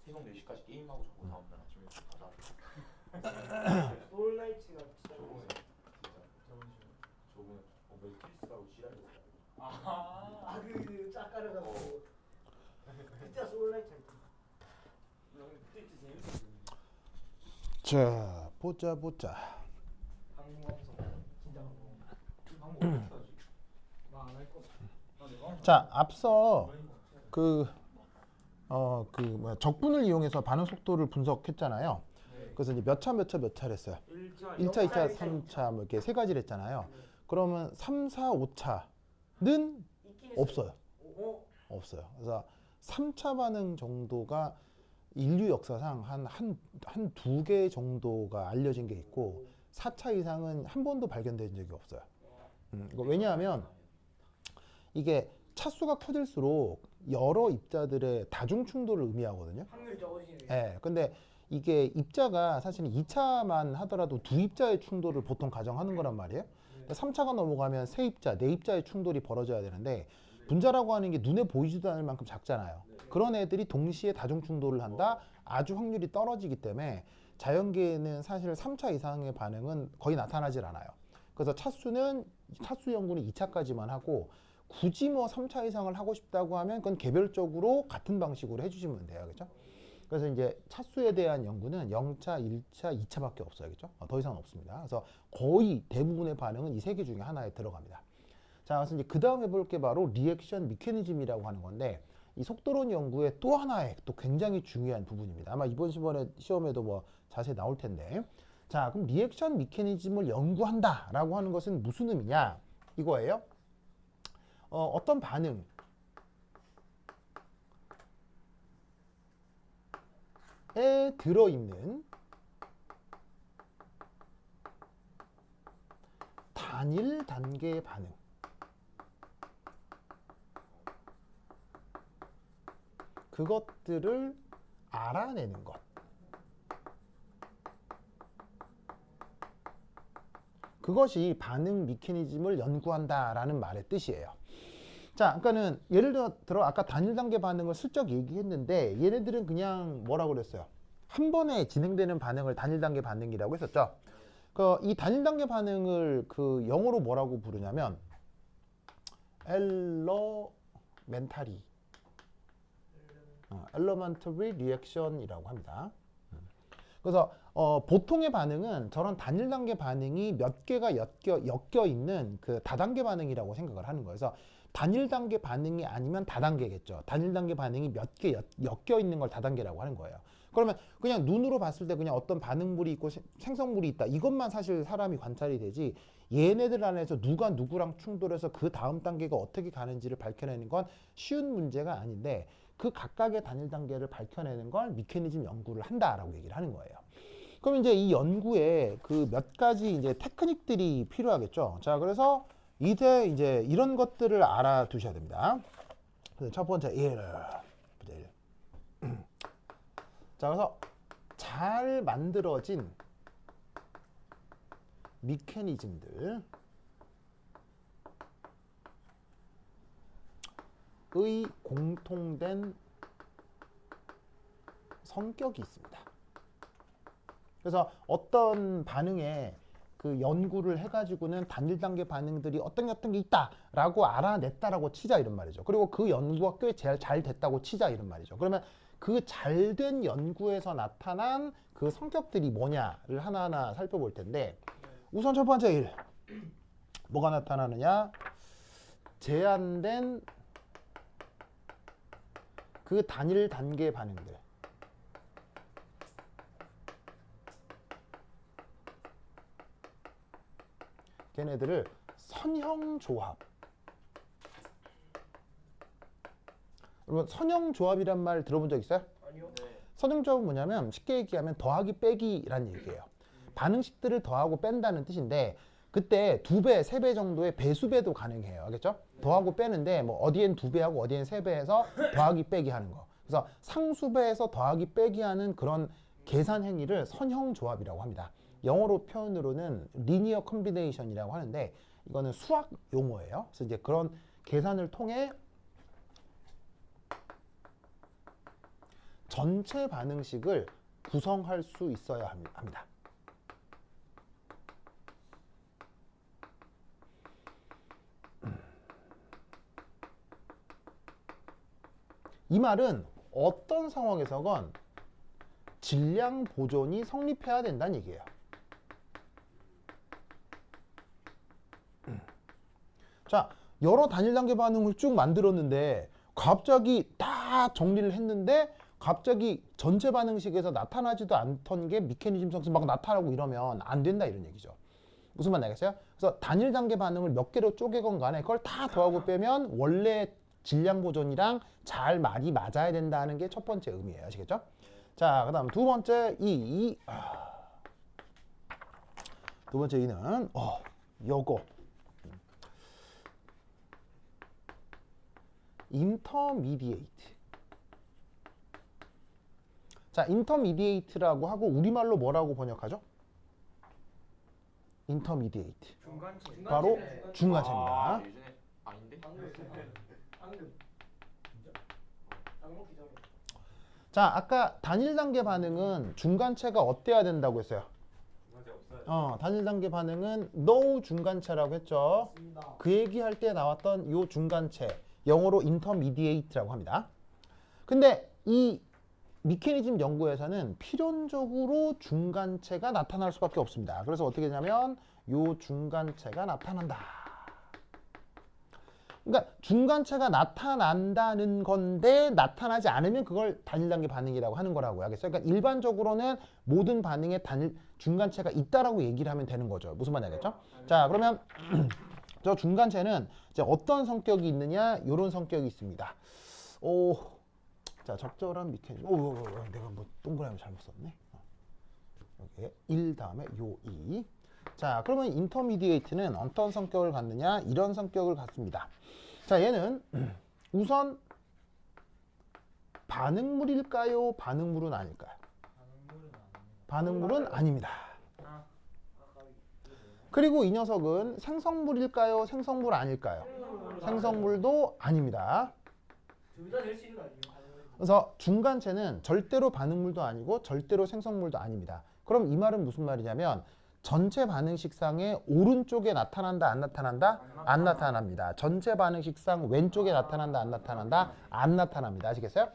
새벽 4시까지 게임하고 자고 다음날 아침에 가자. 소울라이츠가 진짜 저번에 진짜 저번에 매트리스라고 지랄했어요. 아그 짝가려가지고 진짜 소울라이츠 그때 재밌었어. 자, 보자. 방송방송 진짜 방송 방법 어떻게 하지? 나안할 거야. 자, 앞서 적분을 이용해서 반응 속도를 분석했잖아요. 그래서 이제 몇 차 했어요. 1차, 2차, 3차 뭐 이렇게 세 가지를 했잖아요. 그러면 3, 4, 5차는 없어요. 없어요. 그래서 3차 반응 정도가 인류 역사상 한 두 개 정도가 알려진 게 있고 4차 이상은 한 번도 발견된 적이 없어요. 왜냐하면 이게 차수가 커질수록 여러 입자들의 다중 충돌을 의미하거든요. 확률이 적어지네. 예. 근데 이게 입자가 사실은 2차만 하더라도 두 입자의 충돌을 보통 가정하는 거란 말이에요. 3차가 넘어가면 세 입자, 네 입자의 충돌이 벌어져야 되는데 분자라고 하는 게 눈에 보이지도 않을 만큼 작잖아요. 그런 애들이 동시에 다중 충돌을 한다? 아주 확률이 떨어지기 때문에 자연계에는 사실 3차 이상의 반응은 거의 나타나질 않아요. 그래서 차수 연구는 2차까지만 하고 굳이 뭐 3차 이상을 하고 싶다고 하면 그건 개별적으로 같은 방식으로 해주시면 돼요. 그죠? 그래서 이제 차수에 대한 연구는 0차, 1차, 2차밖에 없어요. 그죠? 더 이상 없습니다. 그래서 거의 대부분의 반응은 이 세 개 중에 하나에 들어갑니다. 자, 그래서 이제 그 다음 해볼 게 바로 리액션 미케니즘이라고 하는 건데 이 속도론 연구의 또 하나의 또 굉장히 중요한 부분입니다. 아마 이번 시험에도 뭐 자세히 나올 텐데. 자, 그럼 리액션 미케니즘을 연구한다라고 하는 것은 무슨 의미냐? 이거예요. 어떤 반응에 들어있는 단일 단계의 반응. 그것들을 알아내는 것. 그것이 반응 미케니즘을 연구한다라는 말의 뜻이에요. 자, 그러니까는 예를 들어 아까 단일 단계 반응을 슬쩍 얘기했는데 얘네들은 그냥 뭐라고 그랬어요? 한 번에 진행되는 반응을 단일 단계 반응이라고 했었죠. 이 단일 단계 반응을 그 영어로 뭐라고 부르냐면 elementary reaction이라고 합니다. 그래서 보통의 반응은 저런 단일 단계 반응이 몇 개가 엮여 있는 그 다단계 반응이라고 생각을 하는 거예요. 그래서 단일 단계 반응이 아니면 다단계겠죠. 단일 단계 반응이 몇 개 엮여 있는 걸 다단계라고 하는 거예요. 그러면 그냥 눈으로 봤을 때 그냥 어떤 반응물이 있고 생성물이 있다. 이것만 사실 사람이 관찰이 되지 얘네들 안에서 누가 누구랑 충돌해서 그 다음 단계가 어떻게 가는지를 밝혀내는 건 쉬운 문제가 아닌데 그 각각의 단일 단계를 밝혀내는 걸 미케니즘 연구를 한다라고 얘기를 하는 거예요. 그럼 이제 이 연구에 그 몇 가지 이제 테크닉들이 필요하겠죠. 자, 그래서 이제 이런 것들을 알아두셔야 됩니다. 그래서 첫 번째 1. 자, 그래서 잘 만들어진 미케니즘들의 공통된 성격이 있습니다. 그래서 어떤 반응에 그 연구를 해가지고는 단일 단계 반응들이 어떤 게 있다라고 알아냈다라고 치자 이런 말이죠. 그리고 그 연구가 꽤 잘 됐다고 치자 이런 말이죠. 그러면 그 잘된 연구에서 나타난 그 성격들이 뭐냐를 하나하나 살펴볼 텐데 우선 첫 번째 1. 뭐가 나타나느냐? 제한된 그 단일 단계 반응들. 걔네들을 선형조합. 여러분 선형조합이란 말 들어본 적 있어요? 아니요. 선형조합은 뭐냐면 쉽게 얘기하면 더하기 빼기란 얘기예요. 반응식들을 더하고 뺀다는 뜻인데 그때 2배, 3배 정도의 배수배도 가능해요. 알겠죠? 더하고 빼는데 뭐 어디엔 2배하고 어디엔 3배 해서 더하기 빼기 하는 거. 그래서 상수배에서 더하기 빼기 하는 그런 계산 행위를 선형조합이라고 합니다. 영어로 표현으로는 리니어 컴비네이션이라고 하는데 이거는 수학 용어예요. 그래서 이제 그런 계산을 통해 전체 반응식을 구성할 수 있어야 합니다. 이 말은 어떤 상황에서건 질량 보존이 성립해야 된다는 얘기예요. 자, 여러 단일 단계 반응을 쭉 만들었는데 갑자기 다 정리를 했는데 갑자기 전체 반응식에서 나타나지도 않던 게 미케니즘성에서 막 나타나고 이러면 안 된다 이런 얘기죠. 무슨 말 알겠어요? 그래서 단일 단계 반응을 몇 개로 쪼개건 간에 그걸 다 더하고 빼면 원래 질량 보존이랑 잘 말이 맞아야 된다는 게 첫 번째 의미예요. 아시겠죠? 자, 그 다음 두 번째 두 번째 이는 요거 인터미디에이트. 자, 인터미디에이트라고 하고 우리말로 뭐라고 번역하죠? 인터미디에이트. 중간체. 바로 중간체입니다. 예전에 아닌데? 방금. 진짜? 안 먹기 전에. 자, 아까 단일 단계 반응은 중간체가 어때야 된다고 했어요? 중간체 없어요. 단일 단계 반응은 no 중간체라고 했죠. 맞습니다. 그 얘기할 때 나왔던 요 중간체, 영어로 intermediate라고 합니다. 근데 이 미케니즘 연구에서는 필연적으로 중간체가 나타날 수밖에 없습니다. 그래서 어떻게 되냐면 요 중간체가 나타난다. 그러니까 중간체가 나타난다는 건데 나타나지 않으면 그걸 단일 단계 반응이라고 하는 거라고 알겠어요? 그러니까 일반적으로는 모든 반응에 중간체가 있다라고 얘기를 하면 되는 거죠. 무슨 말인지 알겠죠? 자, 그러면 저 중간체는 이제 어떤 성격이 있느냐? 이런 성격이 있습니다. 자, 적절한 미케니즘. 내가 뭐 동그라미 잘못 썼네. 여기 1 다음에 요 2. 자, 그러면 인터미디에이트는 어떤 성격을 갖느냐? 이런 성격을 갖습니다. 자, 얘는 우선 반응물일까요? 반응물은 아닐까요? 반응물은 아닙니다. 그리고 이 녀석은 생성물일까요? 생성물 아닐까요? 생성물도 아닙니다. 둘 다 될 수 있는 거 아니에요? 그래서 중간체는 절대로 반응물도 아니고 절대로 생성물도 아닙니다. 그럼 이 말은 무슨 말이냐면 전체 반응식상의 오른쪽에 나타난다 안 나타난다? 안 나타납니다. 전체 반응식상 왼쪽에 나타난다 안 나타난다? 안 나타납니다. 아시겠어요?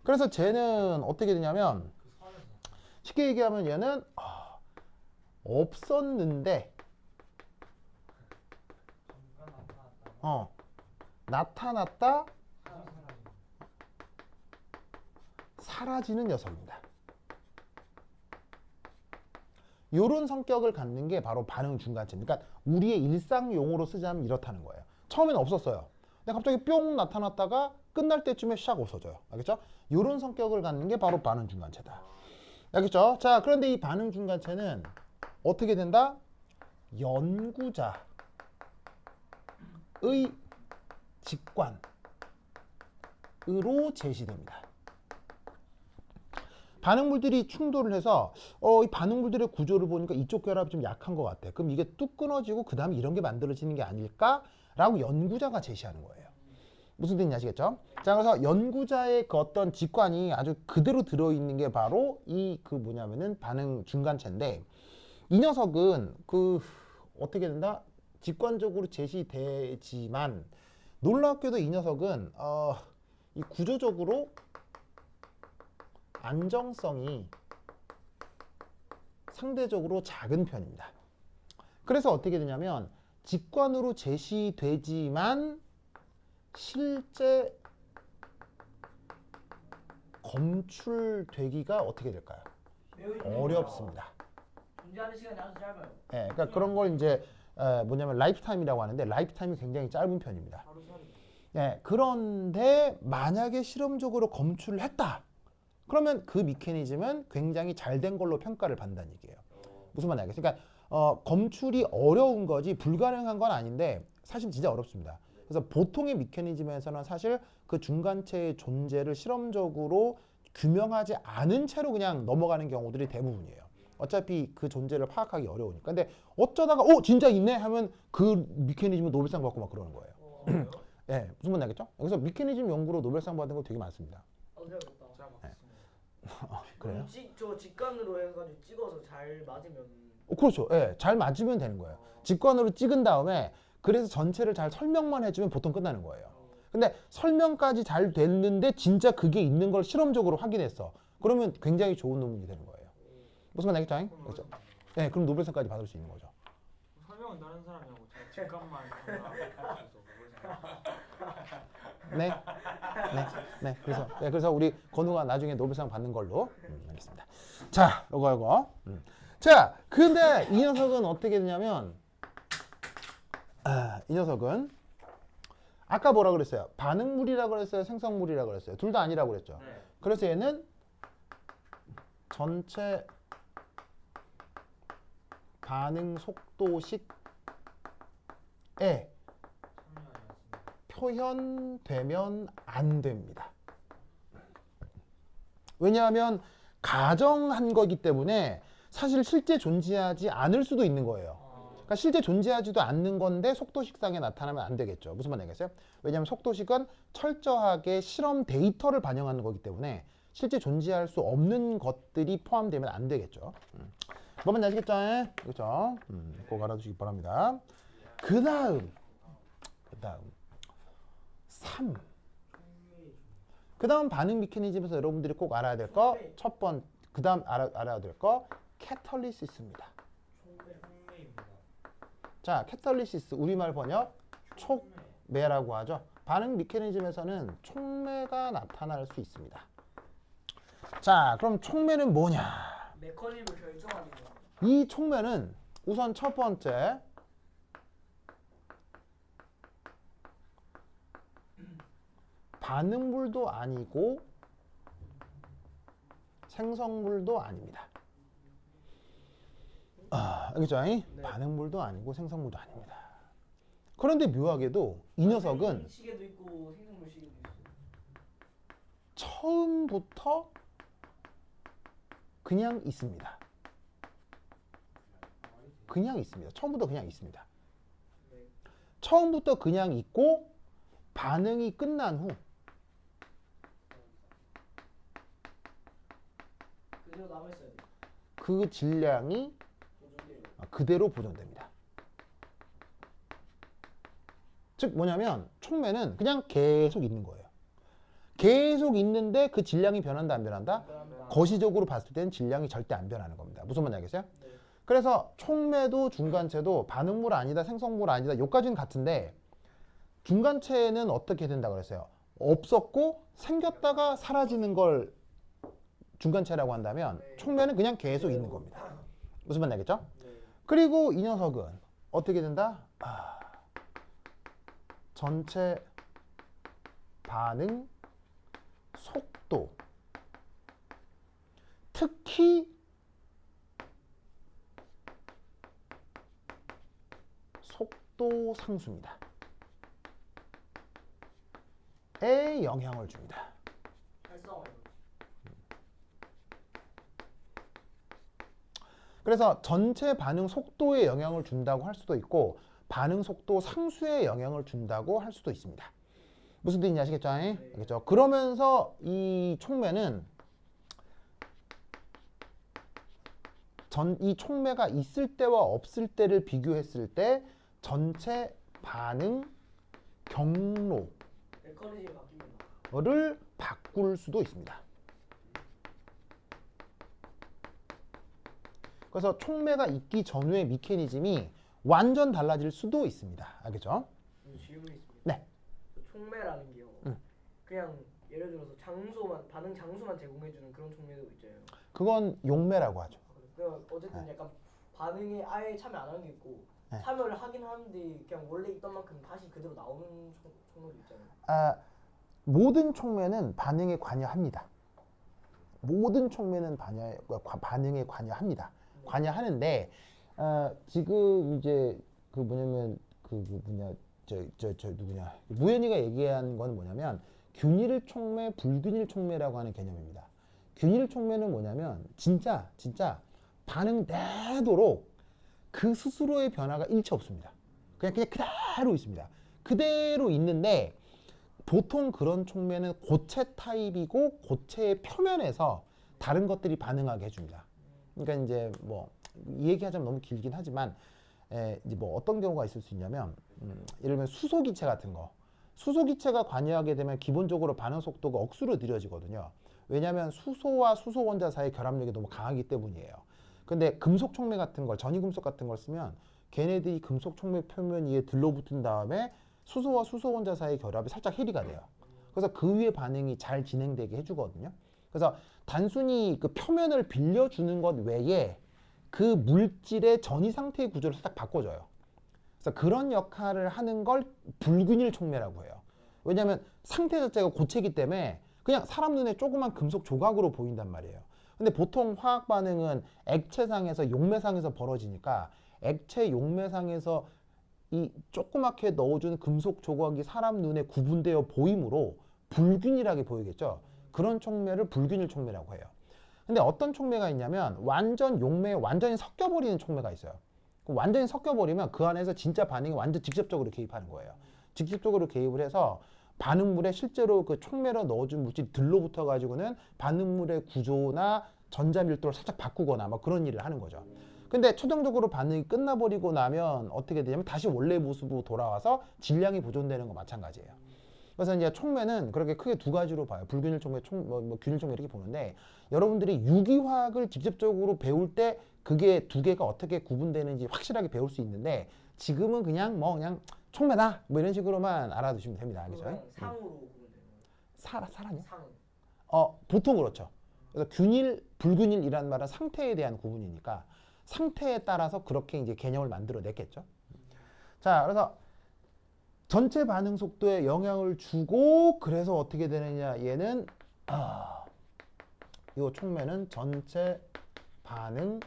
그래서 쟤는 어떻게 되냐면 쉽게 얘기하면 얘는 없었는데 나타났다 사라지는 녀석입니다. 이런 성격을 갖는 게 바로 반응 중간체입니다. 그러니까 우리의 일상 용어로 쓰자면 이렇다는 거예요. 처음에는 없었어요. 근데 갑자기 뿅 나타났다가 끝날 때쯤에 샥 없어져요. 알겠죠? 이런 성격을 갖는 게 바로 반응 중간체다. 알겠죠? 자, 그런데 이 반응 중간체는 어떻게 된다? 연구자의 직관으로 제시됩니다. 반응물들이 충돌을 해서 이 반응물들의 구조를 보니까 이쪽 결합이 좀 약한 것 같아. 그럼 이게 뚝 끊어지고 그 다음에 이런 게 만들어지는 게 아닐까라고 연구자가 제시하는 거예요. 무슨 뜻인지 아시겠죠? 자, 그래서 연구자의 그 어떤 직관이 아주 그대로 들어있는 게 바로 뭐냐면은 반응 중간체인데 이 녀석은 어떻게 된다? 직관적으로 제시되지만 놀랍게도 이 녀석은 이 구조적으로 안정성이 상대적으로 작은 편입니다. 그래서 어떻게 되냐면 직관으로 제시되지만 실제 검출되기가 어떻게 될까요? 어렵습니다. 존재하는 시간이 아주 짧아요. 예, 그러니까 그런 걸 이제 뭐냐면 라이프타임이라고 하는데 라이프타임이 굉장히 짧은 편입니다. 바로 시간이. 예, 그런데 만약에 실험적으로 검출을 했다. 그러면 그 미케니즘은 굉장히 잘 된 걸로 평가를 받는다는 얘기예요. 무슨 말인지 알겠어요? 그러니까 검출이 어려운 거지 불가능한 건 아닌데 사실 진짜 어렵습니다. 그래서 보통의 미케니즘에서는 사실 그 중간체의 존재를 실험적으로 규명하지 않은 채로 그냥 넘어가는 경우들이 대부분이에요. 어차피 그 존재를 파악하기 어려우니까. 근데 어쩌다가 진짜 있네 하면 그 미케니즘은 노벨상 받고 막 그러는 거예요. 예, 무슨 말인지 알겠죠? 그래서 미케니즘 연구로 노벨상 받은 거 되게 많습니다. 어려웠다. 그래요? 저 직관으로 해가지고 찍어서 잘 맞으면. 그렇죠. 예, 잘 맞으면 되는 거예요. 직관으로 찍은 다음에 그래서 전체를 잘 설명만 해주면 보통 끝나는 거예요. 근데 설명까지 잘 됐는데 진짜 그게 있는 걸 실험적으로 확인했어. 그러면 굉장히 좋은 논문이 되는 거예요. 무슨 말 알겠죠? 그렇죠? 네, 그럼 노벨상까지 받을 수 있는 거죠. 설명은 다른 사람이 하고 제가 잠깐만 하면서 네, 네. 그래서 우리 건우가 나중에 노벨상 받는 걸로 알겠습니다. 자, 요거. 자, 근데 이 녀석은 어떻게 되냐면, 이 녀석은 아까 뭐라 그랬어요? 반응물이라 그랬어요? 생성물이라 그랬어요? 둘 다 아니라고 그랬죠. 네. 그래서 얘는 전체 반응 속도식에 표현되면 안 됩니다. 왜냐하면 가정한 거기 때문에 사실 실제 존재하지 않을 수도 있는 거예요. 그러니까 실제 존재하지도 않는 건데 속도식상에 나타나면 안 되겠죠. 무슨 말 알겠어요? 왜냐하면 속도식은 철저하게 실험 데이터를 반영하는 거기 때문에 실제 존재할 수 없는 것들이 포함되면 안 되겠죠. 뭐만 아시겠죠? 그렇죠? 꼭 알아두시기 바랍니다. 그 다음 3. 그 다음 반응 메커니즘에서 여러분들이 꼭 알아야 될 거 첫 번, 그 다음 알아야 될 거 캐탈리시스입니다. 자, 캐탈리시스 우리말 번역 촉매라고 하죠. 반응 메커니즘에서는 촉매가 나타날 수 있습니다. 자, 그럼 촉매는 뭐냐? 메커니즘을 결정하는 거. 이 촉매는 우선 첫 번째 반응물도 아니고 생성물도 아닙니다. 알겠죠? 반응물도 아니고 생성물도 아닙니다. 그런데 묘하게도 이 녀석은 시계도 있고 생성물 시계도 있어. 처음부터 그냥 있습니다. 그냥 있습니다. 처음부터 그냥 있습니다. 처음부터 그냥 있고 반응이 끝난 후 그대로 남아있어야 돼. 그 질량이 그대로 보존됩니다. 즉 뭐냐면 촉매는 그냥 계속 있는 거예요. 계속 있는데 그 질량이 변한다 안 변한다? 거시적으로 봤을 때는 질량이 절대 안 변하는 겁니다. 무슨 말인지 알겠어요? 네. 그래서 촉매도 중간체도 반응물 아니다 생성물 아니다 요까지는 같은데 중간체는 어떻게 된다고 그랬어요? 없었고 생겼다가 사라지는 걸 중간체라고 한다면 촉매는 그냥 계속 있는 겁니다. 무슨 말인지 알겠죠? 그리고 이 녀석은 어떻게 된다? 전체 반응 속도 특히 속도 상수입니다. 에 영향을 줍니다. 그래서 전체 반응 속도에 영향을 준다고 할 수도 있고 반응 속도 상수에 영향을 준다고 할 수도 있습니다. 무슨 뜻인지 아시겠죠? 알겠죠? 그러면서 이 촉매는 이 촉매가 있을 때와 없을 때를 비교했을 때 전체 반응 경로를 메커니즘이 바뀝니다. 바꿀 수도 있습니다. 그래서 촉매가 있기 전후의 메커니즘이 완전 달라질 수도 있습니다. 알겠죠? 질문이 있습니다. 네. 촉매라는 게요. 그냥 예를 들어서 장소만 반응 장소만 제공해주는 그런 촉매도 있잖아요. 그건 용매라고 하죠. 그러니까 어쨌든 약간 반응에 아예 참여 안 하는 게 있고 참여를 하긴 하는데 그냥 원래 있던 만큼 다시 그대로 나오는 촉매도 있잖아요. 모든 촉매는 반응에 관여합니다. 모든 촉매는 반응에 관여합니다. 관여하는데 지금 이제 그 뭐냐면 누구냐 무현이가 얘기한 건 뭐냐면 균일 촉매, 불균일 촉매라고 하는 개념입니다. 균일 촉매는 뭐냐면 진짜 반응 되도록 그 스스로의 변화가 일체 없습니다. 그냥 그대로 있습니다. 그대로 있는데 보통 그런 촉매는 고체 타입이고 고체의 표면에서 다른 것들이 반응하게 해줍니다. 그러니까 이제 뭐 이 얘기하자면 너무 길긴 하지만 이제 뭐 어떤 경우가 있을 수 있냐면 예를 들면 수소기체 같은 거. 수소기체가 관여하게 되면 기본적으로 반응 속도가 억수로 느려지거든요. 왜냐하면 수소와 수소 원자 사이의 결합력이 너무 강하기 때문이에요. 근데 금속 촉매 같은 걸, 전이금속 같은 걸 쓰면 걔네들이 금속 촉매 표면 위에 들러붙은 다음에 수소와 수소 원자 사이의 결합이 살짝 해리가 돼요. 그래서 그 위에 반응이 잘 진행되게 해주거든요. 그래서 단순히 그 표면을 빌려주는 것 외에 그 물질의 전이 상태의 구조를 살짝 바꿔줘요. 그래서 그런 역할을 하는 걸 불균일 촉매라고 해요. 왜냐하면 상태 자체가 고체이기 때문에 그냥 사람 눈에 조그만 금속 조각으로 보인단 말이에요. 근데 보통 화학 반응은 액체상에서 용매상에서 벌어지니까 액체 용매상에서 이 조그맣게 넣어준 금속 조각이 사람 눈에 구분되어 보이므로 불균일하게 보이겠죠. 그런 촉매를 불균일 촉매라고 해요. 근데 어떤 촉매가 있냐면 완전 용매에 완전히 섞여버리는 촉매가 있어요. 완전히 섞여버리면 그 안에서 진짜 반응이 완전 직접적으로 개입하는 거예요. 직접적으로 개입을 해서 반응물에 실제로 그 촉매로 넣어준 물질이 들러붙어 가지고는 반응물의 구조나 전자 밀도를 살짝 바꾸거나 막 그런 일을 하는 거죠. 근데 최종적으로 반응이 끝나버리고 나면 어떻게 되냐면 다시 원래 모습으로 돌아와서 질량이 보존되는 거 마찬가지예요. 그래서 이제 촉매는 그렇게 크게 두 가지로 봐요. 불균일 촉매, 균일 촉매 이렇게 보는데 여러분들이 유기화학을 직접적으로 배울 때 그게 두 개가 어떻게 구분되는지 확실하게 배울 수 있는데 지금은 그냥 뭐 그냥 촉매다 뭐 이런 식으로만 알아두시면 됩니다. 알겠죠? 상으로 구분되는 사라냐? 상. 보통 그렇죠. 그래서 균일, 불균일이라는 말은 상태에 대한 구분이니까 상태에 따라서 그렇게 이제 개념을 만들어 냈겠죠. 자, 그래서 전체 반응 속도에 영향을 주고 그래서 어떻게 되느냐 얘는 이 촉매는 전체 반응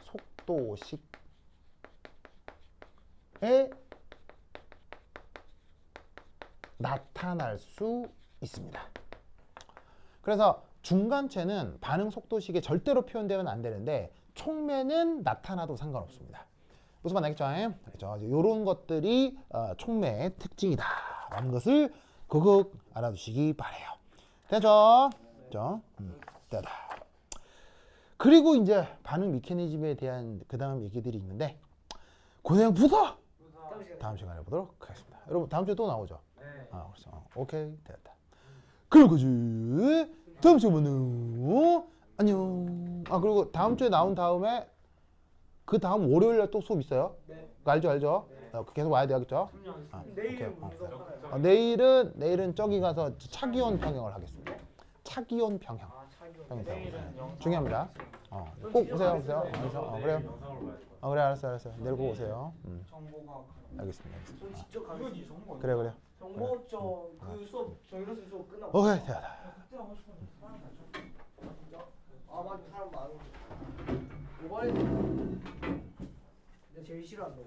속도식에 나타날 수 있습니다. 그래서 중간체는 반응 속도식에 절대로 표현되면 안 되는데 촉매는 나타나도 상관없습니다. 무슨 말 알겠죠? 알겠죠? 이런 것들이 촉매의 특징이다 라는 것을 그거 알아두시기 바래요. 됐죠? 됐죠? 됐다. 그리고 이제 반응 메커니즘에 대한 그 다음 얘기들이 있는데 고생부터 다음 시간에 보도록 하겠습니다. 여러분 다음 주에 또 나오죠? 네. 그래서 오케이 됐다. 그런 거지. 다음 주에 만나요. 안녕. 그리고 다음 주에 나온 다음에 그 다음 월요일에 또 수업 있어요. 네. 그거 알죠? 계속 와야 되겠죠? 내일은 오케이. 문서 하나요? 내일은 저기 가서 차기온 평형을 하겠습니다. 차기온 평형. 차기요. 평형. 내일은 영상 중요합니다. 꼭 오세요. 그래요. 영상으로 봐야죠. 그래 알았어. 내일 꼭 오세요. 정보가 알겠습니다. 전 직접 가겠습니다. 이건 좋은 거. 그래. 정보학적 그 수업 정일학생 수업 끝나고. 오케이 됐다. 그때 하고 싶은데 사람 많죠. 진짜? 맞아 사람 많은 거. 이번에 내가 제일 싫어하는 거.